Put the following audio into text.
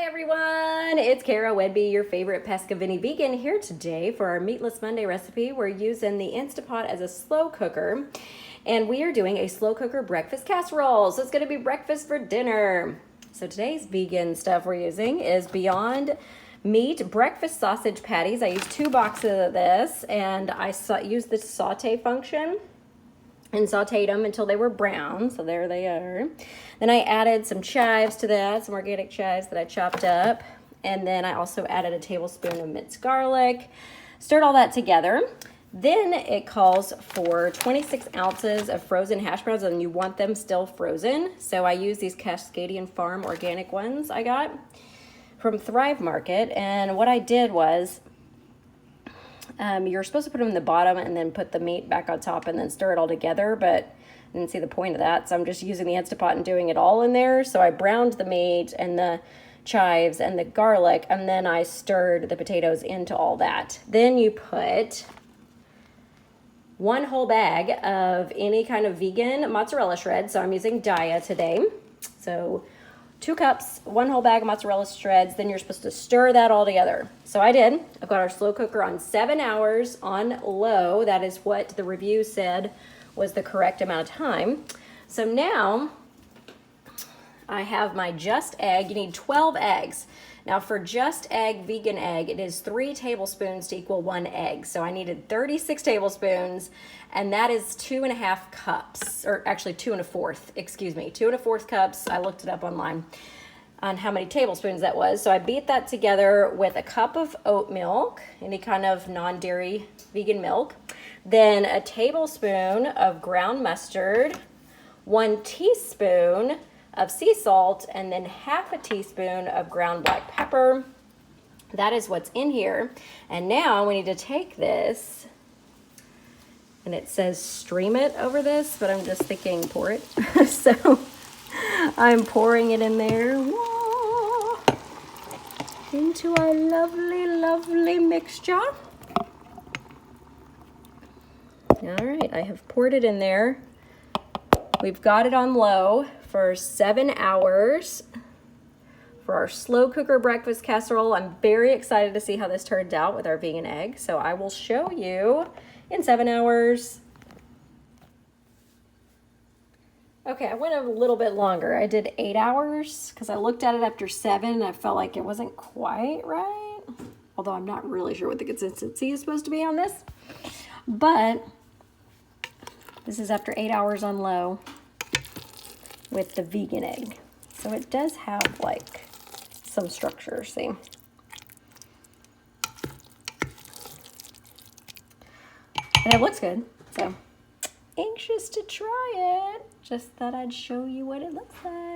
Hi everyone, it's Cara Whedbee, your favorite PescaVeniVegan, here today for our Meatless Monday recipe. We're using the Instapot as a slow cooker, and we are doing a slow cooker breakfast casserole. So it's going to be breakfast for dinner. So today's vegan stuff we're using is Beyond Meat breakfast sausage patties. I used 2 boxes of this, and I used the saute function and sauteed them until they were brown. So there they are. Then I added some chives to that, some organic chives that I chopped up. And then I also added a tablespoon of minced garlic. Stirred all that together. Then it calls for 26 ounces of frozen hash browns, and you want them still frozen. So I use these Cascadian Farm organic ones I got from Thrive Market. And what I did was, you're supposed to put them in the bottom and then put the meat back on top and then stir it all together, but I didn't see the point of that, so I'm just using the Instapot and doing it all in there. So I browned the meat and the chives and the garlic, and then I stirred the potatoes into all that. Then you put 1 whole bag of any kind of vegan mozzarella shreds. So I'm using Daiya today. So 2 cups, 1 whole bag of mozzarella shreds. Then you're supposed to stir that all together. So I did. I've got our slow cooker on 7 hours on low. That is what the review said was the correct amount of time. So now I have my Just Egg. You need 12 eggs. Now for Just Egg, vegan egg, it is 3 tablespoons to equal 1 egg. So I needed 36 tablespoons, and that is 2.5 cups, or actually 2 1/4, excuse me, 2 1/4 cups. I looked it up online on how many tablespoons that was. So I beat that together with a cup of oat milk, any kind of non-dairy vegan milk, then a tablespoon of ground mustard, 1 teaspoon of sea salt, and then 1/2 teaspoon of ground black pepper. That is what's in here. And now we need to take this, and it says stream it over this, but I'm just thinking pour it. So I'm pouring it in there. Whoa, into our lovely, lovely mixture. All right, I have poured it in there. We've got it on low for 7 hours for our slow cooker breakfast casserole. I'm very excited to see how this turned out with our vegan egg. So I will show you in 7 hours. Okay, I went a little bit longer. I did 8 hours because I looked at it after 7 and I felt like it wasn't quite right. Although I'm not really sure what the consistency is supposed to be on this. But this is after 8 hours on low with the vegan egg. So it does have like some structure, see? And it looks good, so anxious to try it. Just thought I'd show you what it looks like.